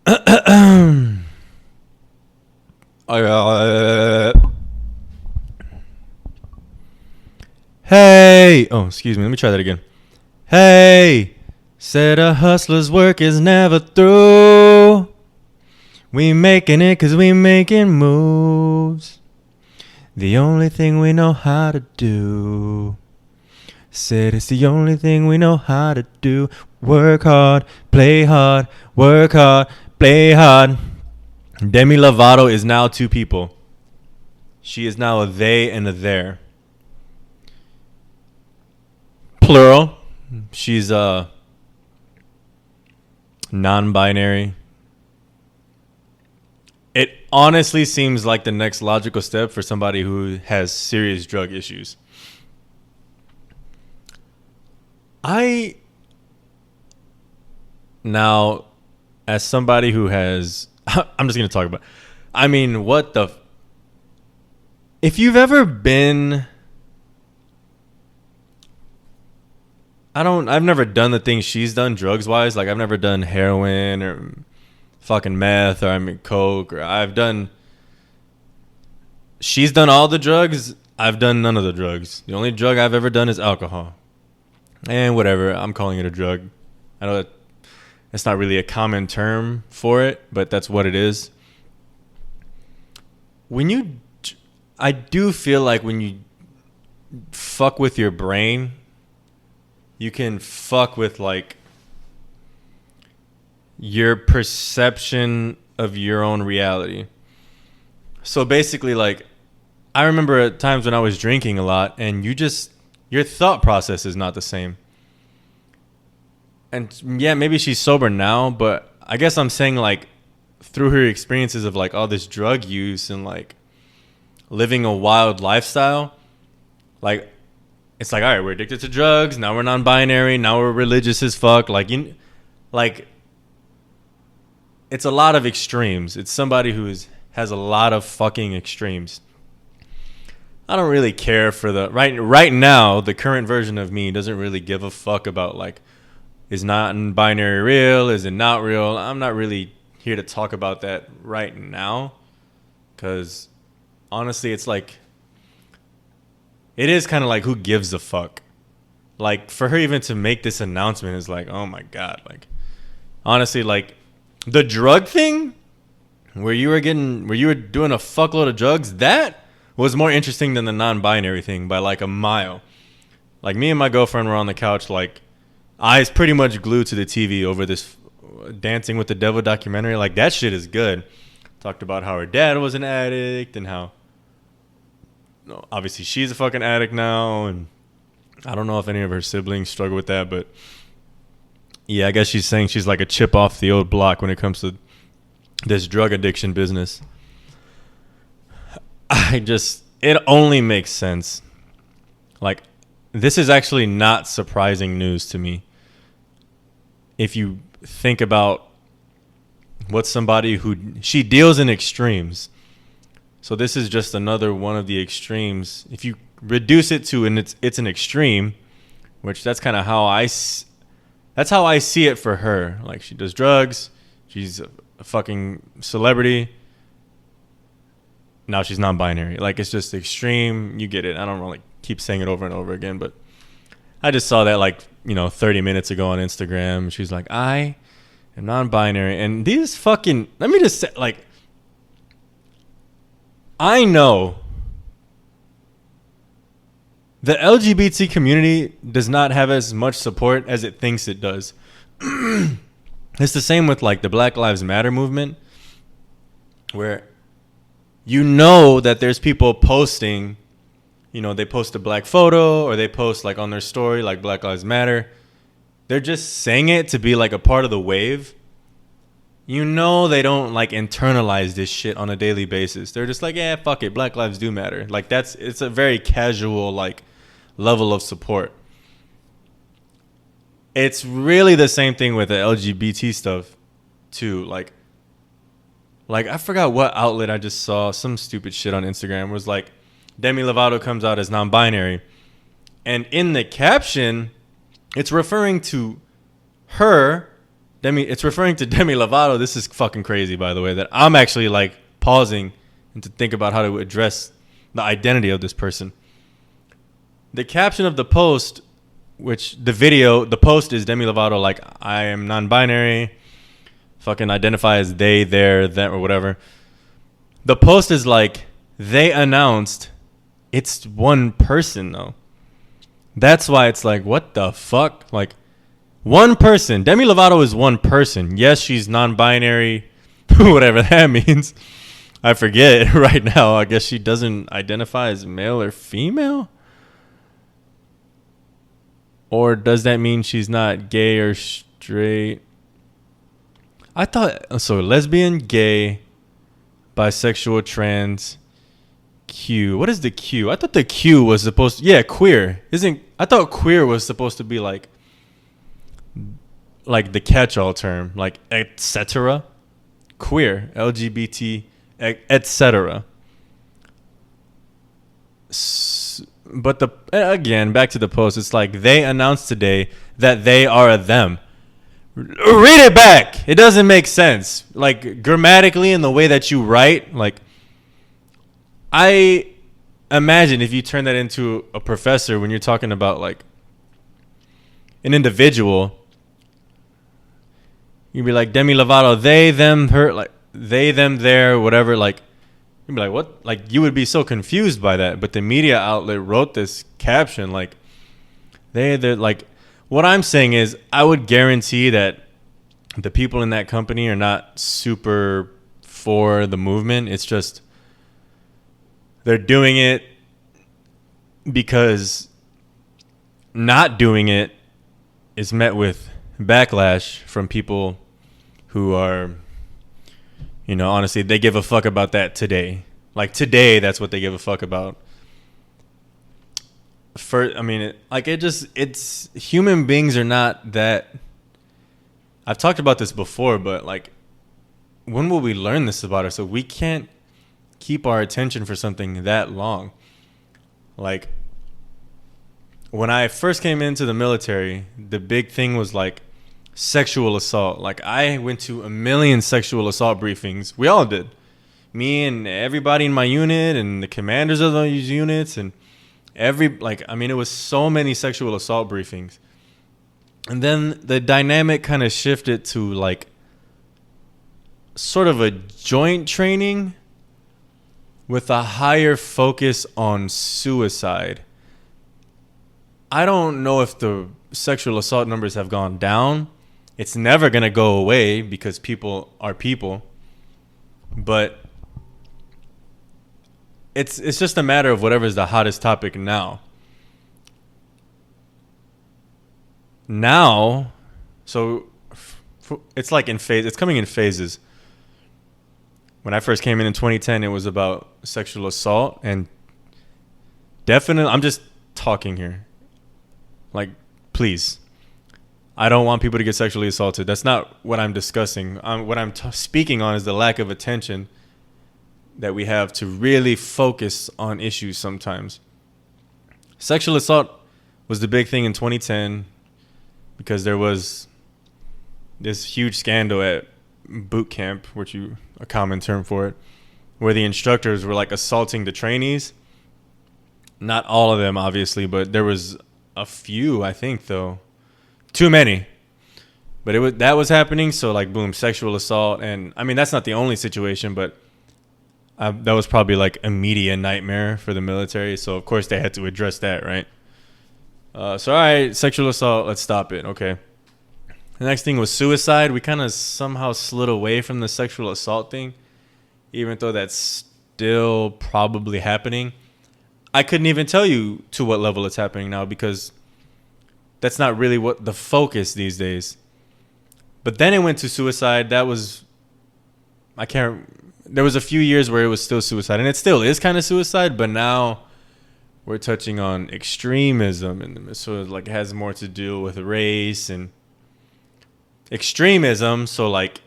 Hey. Oh, excuse me. Let me try that again. Hey. Said a hustler's work is never through. We making it 'cause we making moves. The only thing we know how to do. Said it's the only thing we know how to do. Work hard, play hard, work hard, play hard. Demi Lovato is now two people. She is now a they and a there. Plural. She's non-binary. It honestly seems like the next logical step for somebody who has serious drug issues. Now, as somebody who has, I'm just going to talk about, I mean, if you've ever been, I've never done the things she's done drugs wise. Like I've never done heroin or fucking meth or coke she's done all the drugs. I've done none of the drugs. The only drug I've ever done is alcohol. And whatever, I'm calling it a drug. I know that it's not really a common term for it, but that's what it is. I do feel like when you fuck with your brain, you can fuck with like your perception of your own reality. So basically, like, I remember at times when I was drinking a lot and your thought process is not the same. And yeah, maybe she's sober now, but I guess I'm saying like through her experiences of like all this drug use and like living a wild lifestyle, like it's like, all right, we're addicted to drugs. Now we're non-binary. Now we're religious as fuck. It's a lot of extremes. It's somebody who has a lot of fucking extremes. I don't really care for right now. The current version of me doesn't really give a fuck about like, is non-binary real? Is it not real? I'm not really here to talk about that right now, because honestly, it's like, it is kind of like, who gives a fuck? Like for her even to make this announcement is like, oh my God. Like honestly, like the drug thing where you were doing a fuckload of drugs, that was more interesting than the non-binary thing by like a mile. Like me and my girlfriend were on the couch, like eyes pretty much glued to the TV over this Dancing with the Devil documentary. Like that shit is good. Talked about how her dad was an addict and how obviously she's a fucking addict now, and I don't know if any of her siblings struggle with that, but yeah, I guess she's saying she's like a chip off the old block when it comes to this drug addiction business. It only makes sense. Like, this is actually not surprising news to me. If you think about what she deals in extremes. So this is just another one of the extremes. If you reduce it to it's an extreme, which that's kind of how I see it for her. Like she does drugs, she's a fucking celebrity. Now she's non-binary. Like it's just extreme. You get it. I don't really keep saying it over and over again, but I just saw that 30 minutes ago on Instagram. She's like, I am non-binary, and these fucking. Let me just say, like, I know the LGBT community does not have as much support as it thinks it does. It's the same with like the Black Lives Matter movement, where that there's people posting, they post a black photo or they post like on their story like Black Lives Matter. They're just saying it to be like a part of the wave. They don't like internalize this shit on a daily basis. They're just like, yeah, fuck it, Black Lives do matter. Like it's a very casual like level of support. It's really the same thing with the LGBT stuff too. Like I forgot what outlet I just saw some stupid shit on Instagram. It was like Demi Lovato comes out as non-binary, and in the caption it's referring to her, It's referring to Demi Lovato. This is fucking crazy, by the way, that I'm actually like pausing and to think about how to address the identity of this person. The caption of the post, the post is Demi Lovato like, I am non-binary, fucking identify as they, their, them, or whatever. The post is like, they announced it's one person though. That's why it's like, what the fuck? Like, one person. Demi Lovato is one person. Yes, she's non-binary, whatever that means. I forget right now. I guess she doesn't identify as male or female. Or does that mean she's not gay or straight? I thought, so lesbian, gay, bisexual, trans, Q. What is the Q? I thought the Q was supposed to, queer. I thought queer was supposed to be like the catch-all term, like etc. Queer, LGBT, etc. But again, back to the post, it's like they announced today that they are a them. Read it back. It doesn't make sense. Like grammatically in the way that you write, like I imagine if you turn that into a professor when you're talking about like an individual, you'd be like Demi Lovato, they, them, her, like they, them, their, whatever, like you'd be like, what? Like you would be so confused by that. But the media outlet wrote this caption like they're like, what I'm saying is I would guarantee that the people in that company are not super for the movement. It's just they're doing it because not doing it is met with backlash from people who are, honestly, they give a fuck about that today. Like today, that's what they give a fuck about. It's human beings are not that. I've talked about this before, but like, when will we learn this about ourselves? We can't keep our attention for something that long. Like, when I first came into the military, the big thing was like sexual assault. Like, I went to a million sexual assault briefings. We all did. Me and everybody in my unit and the commanders of those units and it was so many sexual assault briefings. And then the dynamic kind of shifted to like sort of a joint training with a higher focus on suicide. I don't know if the sexual assault numbers have gone down. It's never going to go away because people are people. But it's just a matter of whatever's the hottest topic now. So it's like it's coming in phases. When I first came in 2010, it was about sexual assault, and definitely, I'm just talking here. Like, please, I don't want people to get sexually assaulted. That's not what I'm discussing. What I'm speaking on is the lack of attention that we have to really focus on issues sometimes. Sexual assault was the big thing in 2010 because there was this huge scandal at boot camp, a common term for it, where the instructors were like assaulting the trainees. Not all of them, obviously, but there was a few, I think, though. Too many. But that was happening, so like boom, sexual assault. And I mean, that's not the only situation, but that was probably like a media nightmare for the military. So of course they had to address that, right? So all right, sexual assault, let's stop it. Okay. The next thing was suicide. We kind of somehow slid away from the sexual assault thing, even though that's still probably happening. I couldn't even tell you to what level it's happening now because that's not really what the focus these days. But then it went to suicide. There was a few years where it was still suicide, and it still is kind of suicide, but now we're touching on extremism, and so it has more to do with race and extremism. So like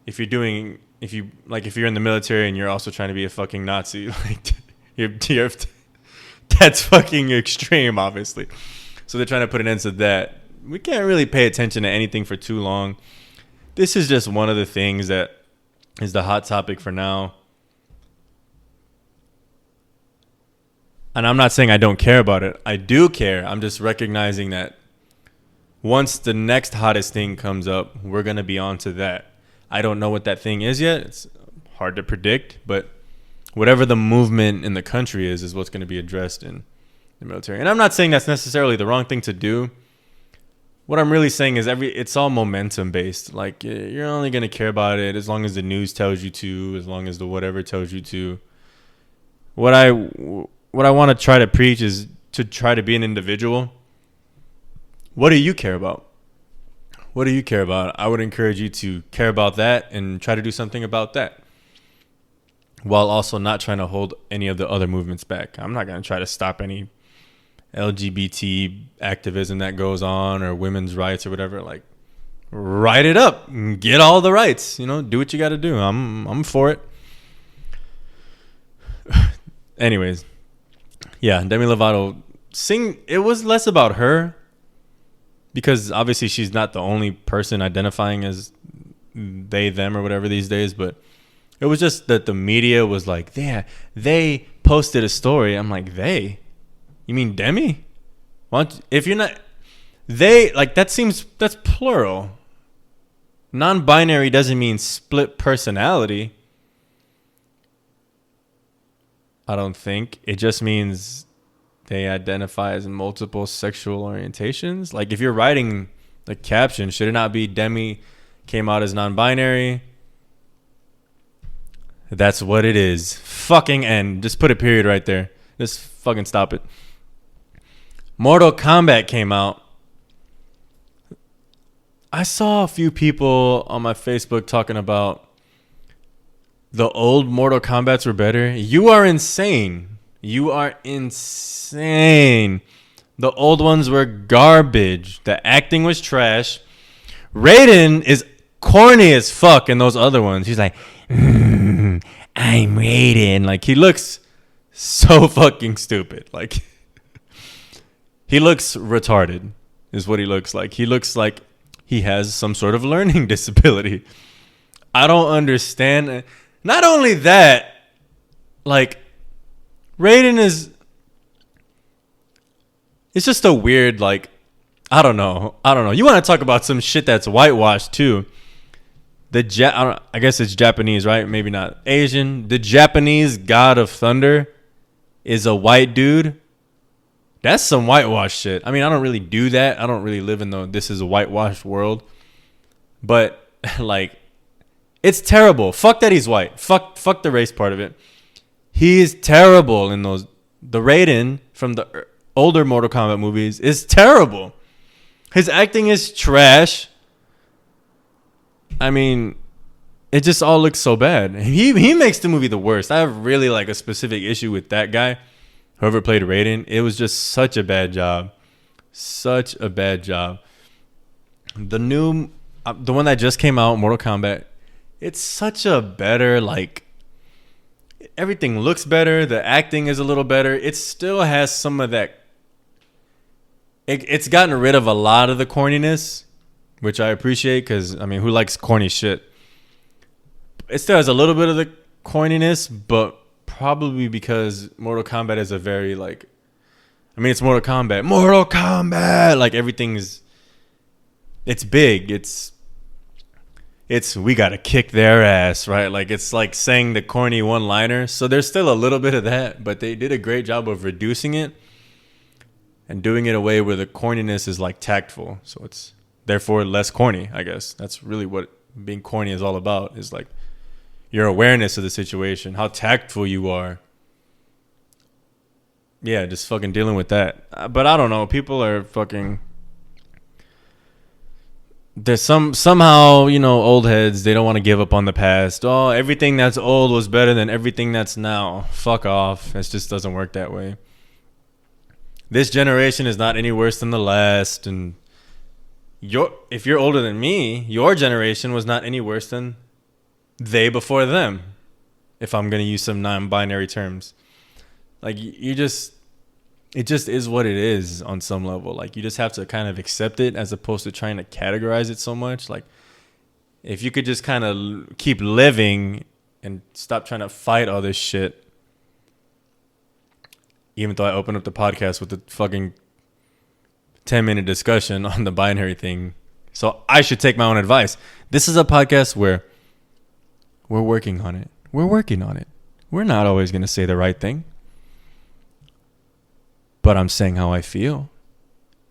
if you're in the military and you're also trying to be a fucking Nazi, like that's fucking extreme, obviously. So they're trying to put an end to that. we can't really pay attention to anything for too long. This is just one of the things that is the hot topic for now. And I'm not saying I don't care about it. I do care. I'm just recognizing that once the next hottest thing comes up, we're going to be on to that. I don't know what that thing is yet. It's hard to predict, but whatever the movement in the country is what's going to be addressed in the military. And I'm not saying that's necessarily the wrong thing to do. What I'm really saying is it's all momentum based. Like, you're only going to care about it as long as the news tells you to, as long as the whatever tells you to. What I want to try to preach is to try to be an individual. What do you care about? What do you care about? I would encourage you to care about that and try to do something about that, while also not trying to hold any of the other movements back. I'm not going to try to stop any LGBT activism that goes on or women's rights or whatever. Like, write it up and get all the rights. You know, do what you got to do. I'm for it. Anyways, yeah, Demi Lovato it was less about her, because obviously she's not the only person identifying as they, them, or whatever these days, but it was just that the media was like, yeah, they posted a story. I'm like, they? You mean Demi? If you're not, they, like, that's plural. Non-binary doesn't mean split personality. I don't think. It just means they identify as multiple sexual orientations. Like, if you're writing the caption, should it not be Demi came out as non-binary? That's what it is. Fucking end. Just put a period right there. Just fucking stop it. Mortal Kombat came out. I saw a few people on my Facebook talking about the old Mortal Kombats were better. You are insane. You are insane. The old ones were garbage. The acting was trash. Raiden is corny as fuck in those other ones. He's like, I'm Raiden. Like, he looks so fucking stupid. Like, he looks retarded is what he looks like. He looks like he has some sort of learning disability. I don't understand. Not only that, like, Raiden it's just a weird, like, I don't know. You want to talk about some shit that's whitewashed too. I guess it's Japanese, right? Maybe not. Asian. The Japanese god of thunder is a white dude. That's some whitewash shit. I mean, I don't really do that. I don't really live in this is a whitewashed world. But, like, it's terrible. Fuck that he's white. Fuck the race part of it. He is terrible in those. The Raiden from the older Mortal Kombat movies is terrible. His acting is trash. I mean, it just all looks so bad. He makes the movie the worst. I have really, like, a specific issue with that guy. Whoever played Raiden, it was just such a bad job. Such a bad job. The one that just came out, Mortal Kombat, it's such a better, like, everything looks better. The acting is a little better. It still has some of that. It's gotten rid of a lot of the corniness, which I appreciate, because, I mean, who likes corny shit? It still has a little bit of the corniness, but probably because Mortal Kombat is a very, like, I mean, it's Mortal Kombat. Mortal Kombat! Like, it's big. It's we gotta kick their ass, right? Like, it's like saying the corny one-liner. So there's still a little bit of that, but they did a great job of reducing it and doing it a way where the corniness is, like, tactful. So it's therefore less corny, I guess. That's really what being corny is all about, is, like, your awareness of the situation, how tactful you are. Yeah, just fucking dealing with that. But I don't know. People are fucking... There's somehow, you know, old heads, they don't want to give up on the past. Oh, everything that's old was better than everything that's now. Fuck off. It just doesn't work that way. This generation is not any worse than the last. And if you're older than me, your generation was not any worse than they before them. If I'm going to use some non-binary terms. Like, you just... it just is what it is on some level. Like, you just have to kind of accept it as opposed to trying to categorize it so much. Like, if you could just kind of keep living and stop trying to fight all this shit. Even though I opened up the podcast with a fucking 10-minute discussion on the binary thing. So I should take my own advice. This is a podcast where we're working on it. We're working on it. We're not always going to say the right thing. But I'm saying how I feel.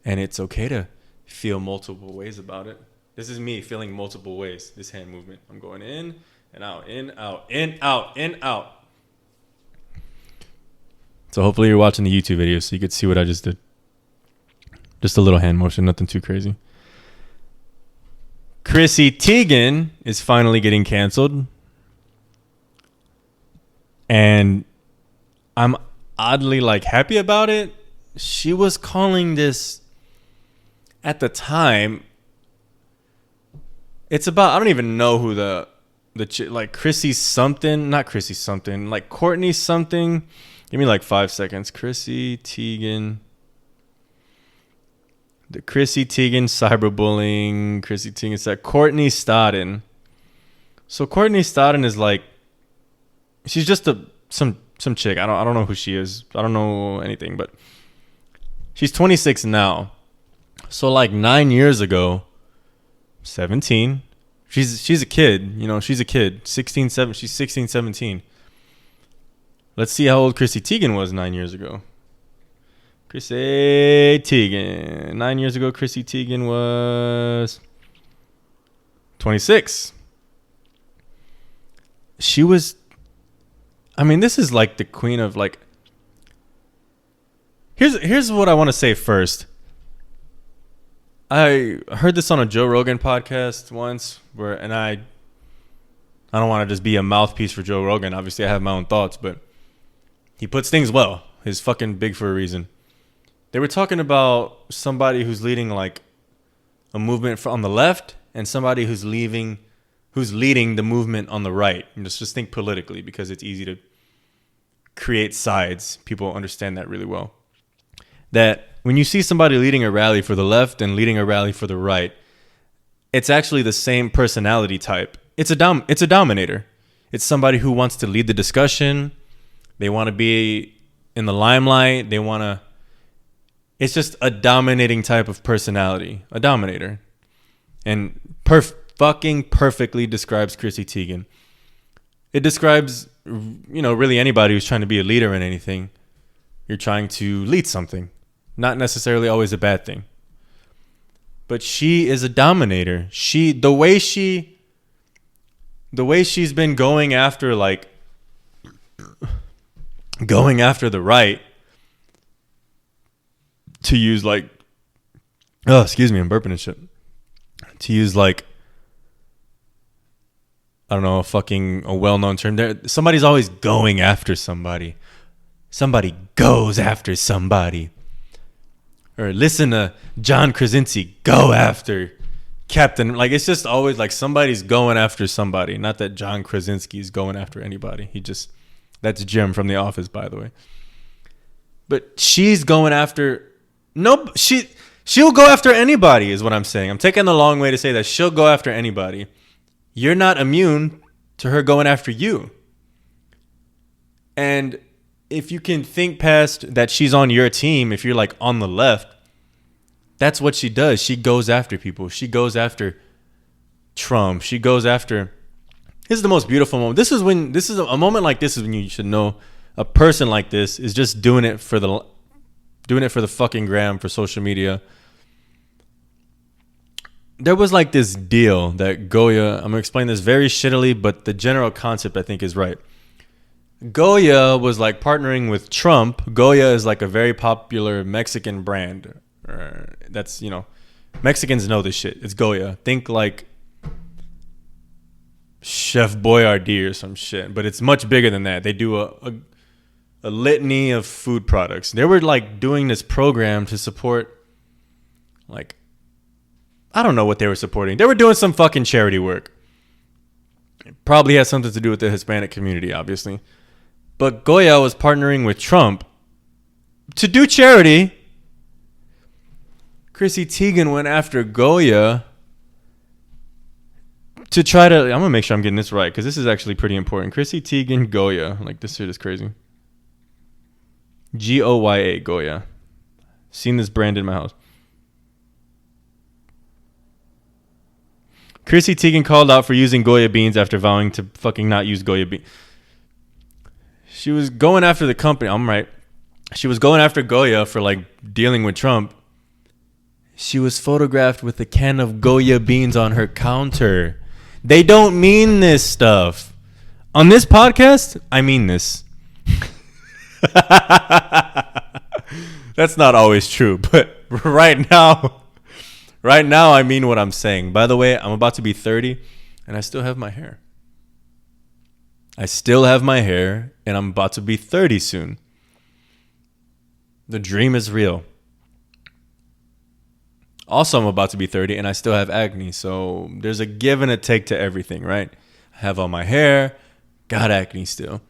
And it's okay to feel multiple ways about it. This is me feeling multiple ways. This hand movement. I'm going in and out, in, out, in, out, in, out. So hopefully you're watching the YouTube video so you could see what I just did. Just a little hand motion, nothing too crazy. Chrissy Teigen is finally getting canceled. And I'm oddly like happy about it. She was calling this at the time. It's about, I don't even know who the like Chrissy something, not Chrissy something, like Courtney something. Give me like 5 seconds. Chrissy Teigen. The Chrissy Teigen cyberbullying. Chrissy Teigen said Courtney Stodden. So Courtney Stodden is like, she's just some chick. I don't know who she is. I don't know anything, but she's 26 now. So like 9 years ago, 17. She's a kid, you know, she's a kid. 16, 7, she's 16, 17. Let's see how old Chrissy Teigen was 9 years ago. Chrissy Teigen. 9 years ago, Chrissy Teigen was 26. She was, I mean, this is like the queen of like, here's what I want to say first. I heard this on a Joe Rogan podcast once and I don't want to just be a mouthpiece for Joe Rogan. Obviously I have my own thoughts, but he puts things well. He's fucking big for a reason. They were talking about somebody who's leading like a movement on the left and somebody who's leading the movement on the right. And just think politically because it's easy to create sides. People understand that really well. That when you see somebody leading a rally for the left and leading a rally for the right, it's actually the same personality type. It's a dominator. It's somebody who wants to lead the discussion. They want to be in the limelight. It's just a dominating type of personality, a dominator. And fucking perfectly describes Chrissy Teigen. It describes, you know, really anybody who's trying to be a leader in anything. You're trying to lead something. Not necessarily always a bad thing. But she is a dominator. The way she's been going after the right to use like, oh, excuse me, I'm burping and shit. To use like, I don't know, a well-known term there. Somebody's always going after somebody. Somebody goes after somebody. Or listen to John Krasinski go after Captain. Like, it's just always like somebody's going after somebody. Not that John Krasinski is going after anybody. That's Jim from The Office, by the way. But she's going after, she'll go after anybody is what I'm saying. I'm taking the long way to say that she'll go after anybody. You're not immune to her going after you. And if you can think past that she's on your team, if you're like on the left, that's what she does. She goes after people. She goes after Trump. She goes after, this is the most beautiful moment. This is a moment like this is when you should know a person like this is just doing it for the fucking gram, for social media. There was like this deal that Goya, I'm going to explain this very shittily, but the general concept I think is right. Goya was like partnering with Trump. Goya is like a very popular Mexican brand. That's, you know, Mexicans know this shit. It's Goya. Think like Chef Boyardee or some shit, but it's much bigger than that. They do a litany of food products. They were like doing this program to support, like, I don't know what they were supporting. They were doing some fucking charity work. It probably has something to do with the Hispanic community, obviously. But Goya was partnering with Trump to do charity, Chrissy Teigen went after Goya to try to... I'm going to make sure I'm getting this right because this is actually pretty important. Chrissy Teigen Goya. Like, this shit is crazy. Goya, Goya. Seen this brand in my house. Chrissy Teigen called out for using Goya beans after vowing to fucking not use Goya beans. She was going after the company. I'm right. She was going after Goya for like dealing with Trump. She was photographed with a can of Goya beans on her counter. They don't mean this stuff. On this podcast, I mean this. That's not always true, but right now I mean what I'm saying. By the way, I'm about to be 30 and I still have my hair. I still have my hair and I'm about to be 30 soon. The dream is real. Also, I'm about to be 30 and I still have acne. So there's a give and a take to everything, right? I have all my hair, got acne still.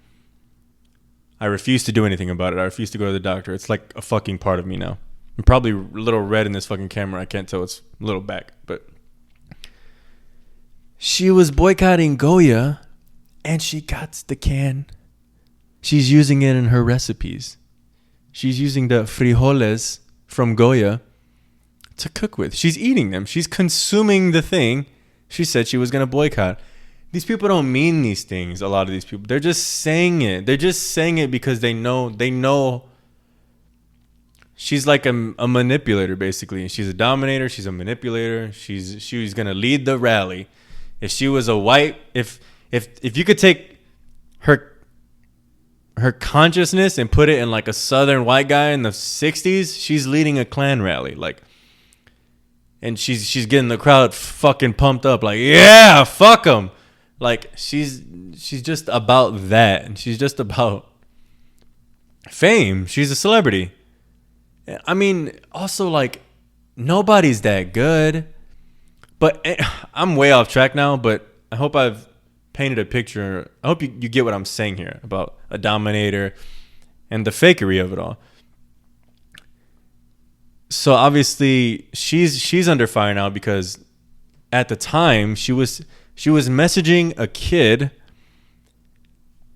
I refuse to do anything about it. I refuse to go to the doctor. It's like a fucking part of me now. I'm probably a little red in this fucking camera. I can't tell. It's a little back. But she was boycotting Goya and she got the can. She's using it in her recipes. She's using the frijoles from Goya to cook with. She's eating them. She's consuming the thing she said she was going to boycott. These people don't mean these things, a lot of these people. They're just saying it. They're just saying it because they know she's like a manipulator, basically. She's a dominator. She's a manipulator. She's going to lead the rally. If she was a white, if you could take her consciousness and put it in like a southern white guy in the 60s, she's leading a Klan rally. Like, and she's getting the crowd fucking pumped up. Like, yeah, fuck them. Like, she's just about that. And she's just about fame. She's a celebrity. I mean, also, like, nobody's that good. But I'm way off track now, but I hope I've painted a picture. I hope you get what I'm saying here about a dominator and the fakery of it all. So obviously she's under fire now because at the time she was messaging a kid,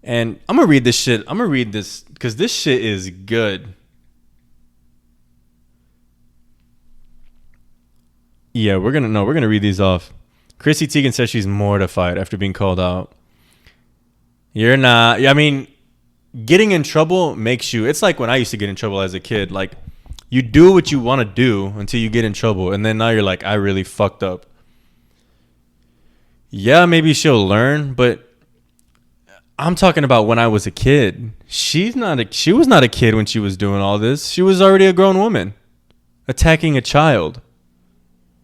and I'm gonna read this shit. I'm gonna read this because this shit is good. Yeah, we're gonna read these off. Chrissy Teigen says she's mortified after being called out. You're not. I mean, getting in trouble makes you. It's like when I used to get in trouble as a kid. Like, you do what you want to do until you get in trouble, and then now you're like, I really fucked up. Yeah, maybe she'll learn, but I'm talking about when I was a kid. She was not a kid when she was doing all this. She was already a grown woman attacking a child.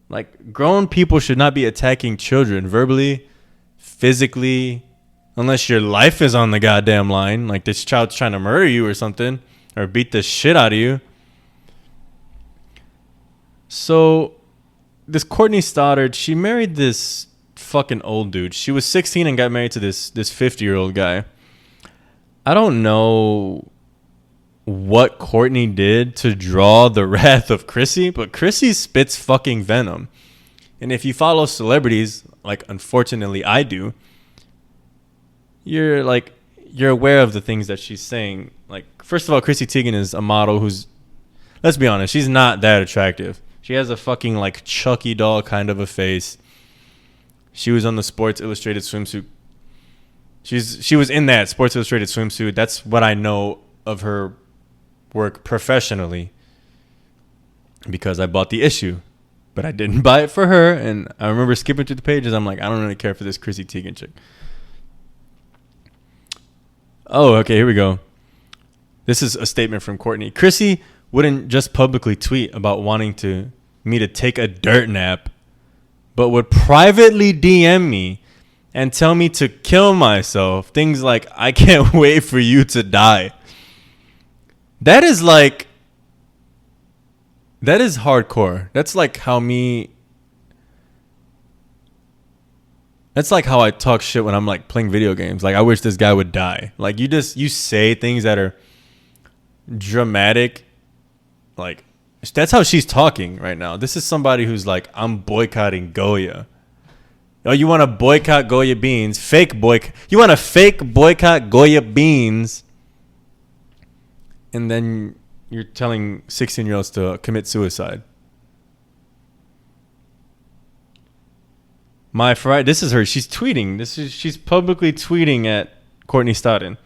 Like, grown people should not be attacking children verbally, physically, unless your life is on the goddamn line. Like, this child's trying to murder you or something, or beat the shit out of you. So, this Courtney Stoddard, she married this fucking old dude. She was 16 and got married to this 50-year-old guy. I don't know what Courtney did to draw the wrath of Chrissy, but Chrissy spits fucking venom. And if you follow celebrities, like unfortunately I do, you're aware of the things that she's saying. Like, first of all, Chrissy Teigen is a model who's, let's be honest, she's not that attractive. She has a fucking like Chucky doll kind of a face. She was on the Sports Illustrated swimsuit. She was in that Sports Illustrated swimsuit. That's what I know of her work professionally, because I bought the issue, but I didn't buy it for her. And I remember skipping through the pages. I'm like, I don't really care for this Chrissy Teigen chick. Oh, okay, here we go. This is a statement from Courtney. Chrissy wouldn't just publicly tweet about wanting me to take a dirt nap, but would privately DM me and tell me to kill myself. Things like, I can't wait for you to die. That is hardcore. That's like how I talk shit when I'm like playing video games. Like, I wish this guy would die. Like, you say things that are dramatic, like, that's how she's talking right now. This is somebody who's like, I'm boycotting Goya. Oh, you want to boycott Goya beans? You want to fake boycott Goya beans, and then you're telling 16-year-olds to commit suicide. My Friday. This is her. She's tweeting. She's publicly tweeting at Courtney Stodden.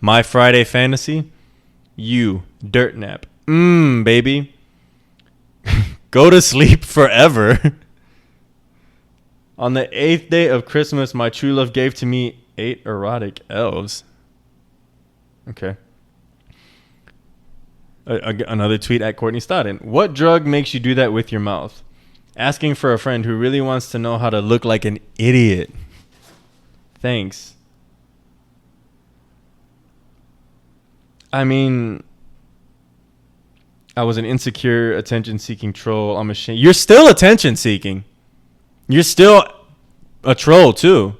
My Friday fantasy. You dirt nap. Baby. Go to sleep forever. On the 8th day of Christmas, my true love gave to me 8 erotic elves. Okay. Another tweet at Courtney Stodden. What drug makes you do that with your mouth? Asking for a friend who really wants to know how to look like an idiot. Thanks. I mean, I was an insecure, attention-seeking troll. I'm ashamed. You're still attention-seeking. You're still a troll too.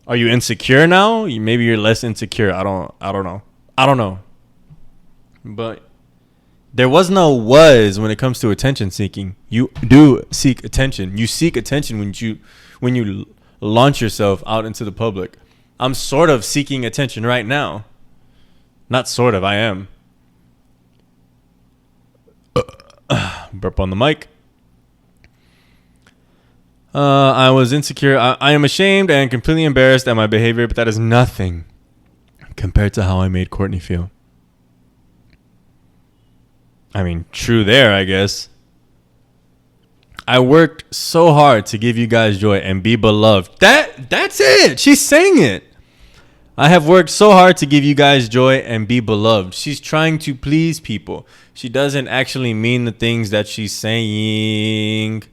Are you insecure now? Maybe you're less insecure. I don't know. But there was no was when it comes to attention seeking. You do seek attention. You seek attention when you launch yourself out into the public. I'm sort of seeking attention right now. Not sort of, I am. Burp on the mic. I was insecure. I am ashamed and completely embarrassed at my behavior, but that is nothing compared to how I made Courtney feel. I mean, true there, I guess. I worked so hard to give you guys joy and be beloved. That's it. She's saying it. I have worked so hard to give you guys joy and be beloved. She's trying to please people. She doesn't actually mean the things that she's saying.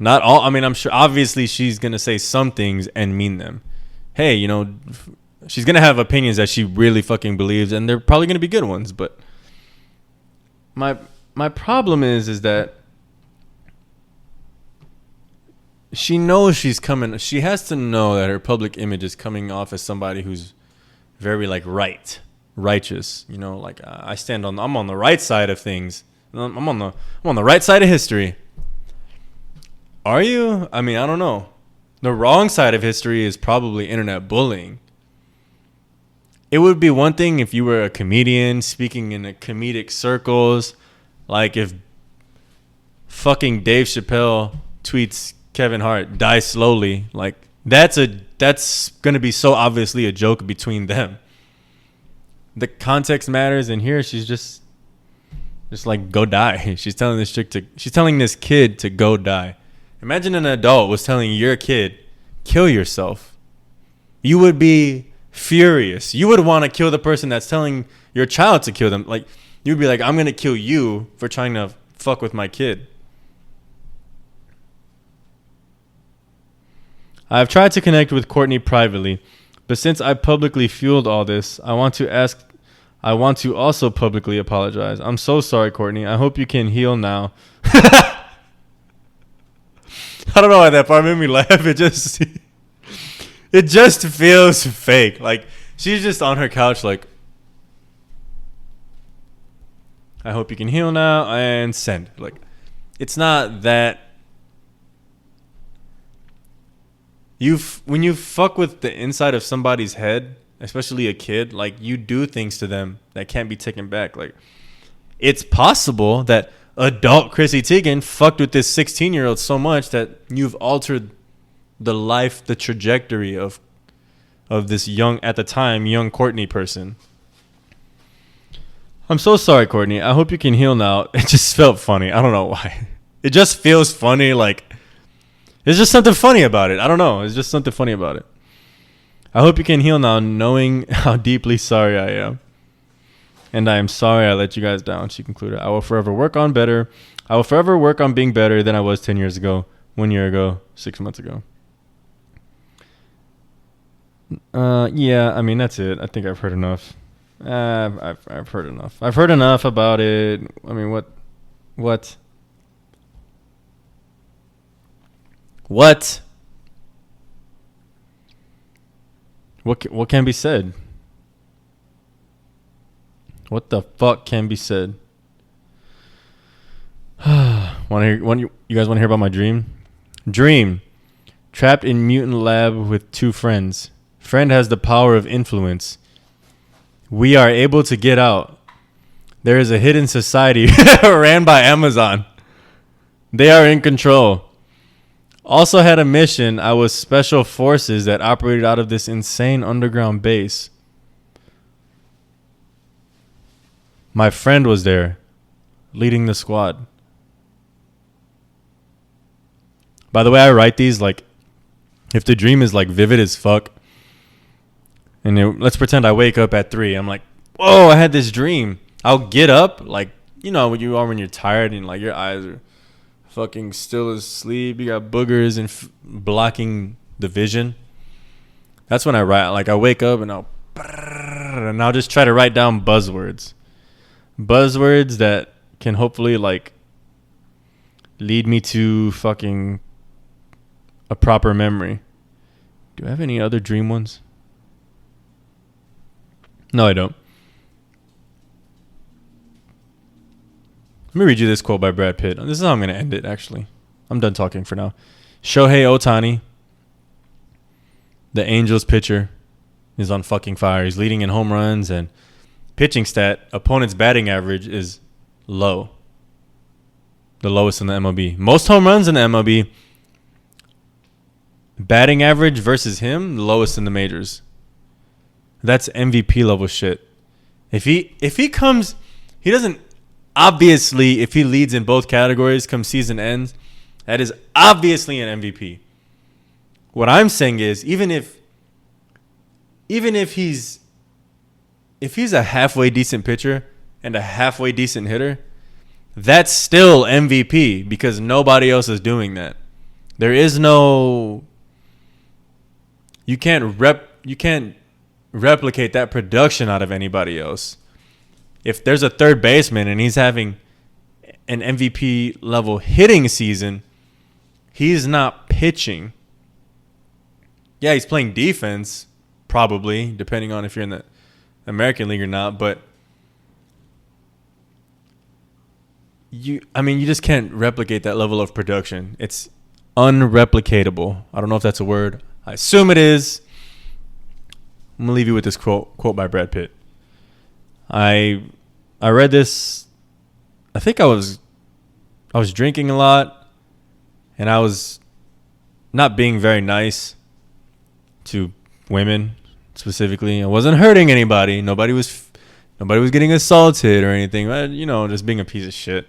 Not all. I mean, I'm sure obviously she's going to say some things and mean them. Hey, she's going to have opinions that she really fucking believes, and they're probably going to be good ones. But my problem is that she knows she's coming. She has to know that her public image is coming off as somebody who's very like righteous. Like I'm on the right side of things. I'm on the right side of history. Are you? I mean, I don't know. The wrong side of history is probably internet bullying. It would be one thing if you were a comedian speaking in a comedic circles, like if fucking Dave Chappelle tweets Kevin Hart, die slowly. Like that's gonna be so obviously a joke between them. The context matters, and here she's just like go die. She's telling this kid to go die. Imagine an adult was telling your kid, kill yourself. You would be furious. You would want to kill the person that's telling your child to kill them. Like you'd be like, I'm gonna kill you for trying to fuck with my kid. I've tried to connect with Courtney privately, but since I publicly fueled all this, I want to also publicly apologize. I'm so sorry, Courtney. I hope you can heal now. I don't know why that part made me laugh. It just feels fake. Like she's just on her couch like, I hope you can heal now and send. Like it's not that. When you fuck with the inside of somebody's head, especially a kid, like you do things to them that can't be taken back. Like it's possible that adult Chrissy Teigen fucked with this 16-year-old so much that you've altered the trajectory of this at the time young Courtney person. I'm so sorry, Courtney. I hope you can heal now. It just felt funny. I don't know why. It just feels funny. Like there's just something funny about it. I don't know. It's just something funny about it. I hope you can heal now, knowing how deeply sorry I am. And I am sorry I let you guys down, she concluded. I will forever work on being better than I was 10 years ago, 1 year ago, 6 months ago. Yeah, I mean, that's it. I think I've heard enough. I've heard enough. I've heard enough about it. I mean, what? What can be said? What the fuck can be said? You guys want to hear about my dream? Dream. Trapped in mutant lab with 2 friends. Friend has the power of influence. We are able to get out. There is a hidden society ran by Amazon. They are in control. Also had a mission. I was special forces that operated out of this insane underground base. My friend was there, leading the squad. By the way, I write these like, if the dream is like vivid as fuck, and let's pretend I wake up at 3. I'm like, whoa, I had this dream. I'll get up, like, you know what you are when you're tired and like your eyes are fucking still asleep. You got boogers and blocking the vision. That's when I write. Like I wake up and I'll just try to write down buzzwords that can hopefully like lead me to fucking a proper memory. Do I have any other dream ones? No, I don't. Let me read you this quote by Brad Pitt. This is how I'm going to end it, actually. I'm done talking for now. Shohei Ohtani, the Angels pitcher, is on fucking fire. He's leading in home runs and pitching stat. Opponent's batting average is low. The lowest in the MLB. Most home runs in the MLB. Batting average versus him, the lowest in the majors. That's MVP level shit. If he comes, he doesn't, obviously, if he leads in both categories come season ends, that is obviously an MVP. What I'm saying is, even if he's a halfway decent pitcher and a halfway decent hitter, that's still MVP because nobody else is doing that. There is no, you can't replicate that production out of anybody else. If there's a third baseman and he's having an MVP level hitting season, he's not pitching. Yeah, he's playing defense, probably, depending on if you're in the American League or not, but you just can't replicate that level of production. It's unreplicatable. I don't know if that's a word. I assume it is. I'm gonna leave you with this quote by Brad Pitt. I read this. I think I was drinking a lot, and I was not being very nice to women specifically. I wasn't hurting anybody. Nobody was getting assaulted or anything. Just being a piece of shit.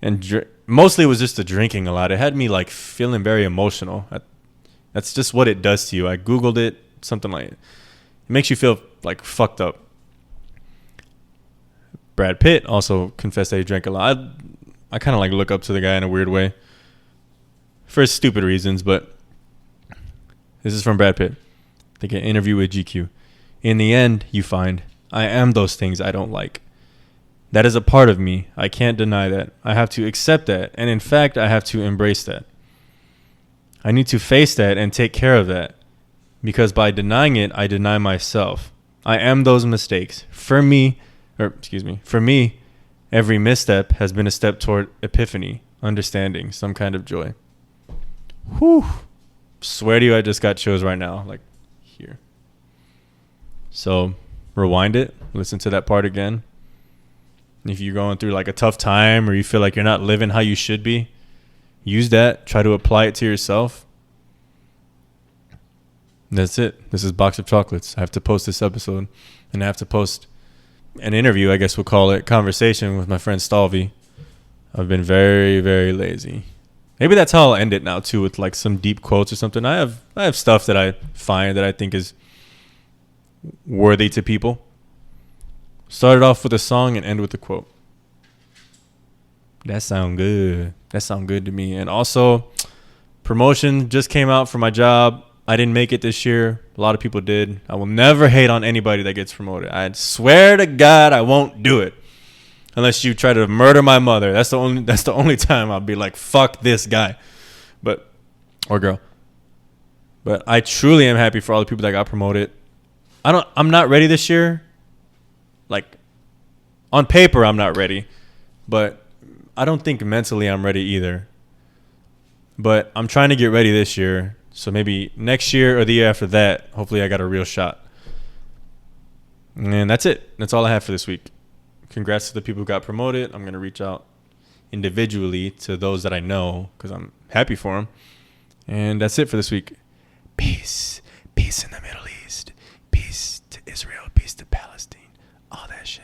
And mostly it was just the drinking a lot. It had me like feeling very emotional. That's just what it does to you. I Googled it. Something like it. It makes you feel like fucked up. Brad Pitt also confessed that he drank a lot. I kind of like look up to the guy in a weird way for stupid reasons, but this is from Brad Pitt. I think an interview with GQ. In the end, you find I am those things I don't like. That is a part of me. I can't deny that. I have to accept that. And in fact, I have to embrace that. I need to face that and take care of that. Because by denying it, I deny myself. I am those mistakes. For me, every misstep has been a step toward epiphany, understanding, some kind of joy. Whew. Swear to you, I just got chills right now, like here. So rewind it, listen to that part again. If you're going through like a tough time or you feel like you're not living how you should be, use that, try to apply it to yourself. That's it. This is Box of Chocolates. I have to post this episode, and I have to post an interview, I guess we'll call it, conversation with my friend Stalvey. I've been very, very lazy. Maybe that's how I'll end it now too, with like some deep quotes or something. I have stuff that I find that I think is worthy to people. Start it off with a song and end with a quote. That sound good. That sound good to me. And also, promotion just came out for my job. I didn't make it this year. A lot of people did. I will never hate on anybody that gets promoted. I swear to God, I won't do it unless you try to murder my mother. That's the only time I'll be like, fuck this guy, or girl. But I truly am happy for all the people that got promoted. I'm not ready this year. Like On paper, I'm not ready, but I don't think mentally I'm ready either. But I'm trying to get ready this year. So maybe next year or the year after that, hopefully I got a real shot. And that's it. That's all I have for this week. Congrats to the people who got promoted. I'm going to reach out individually to those that I know because I'm happy for them. And that's it for this week. Peace. Peace in the Middle East. Peace to Israel. Peace to Palestine. All that shit.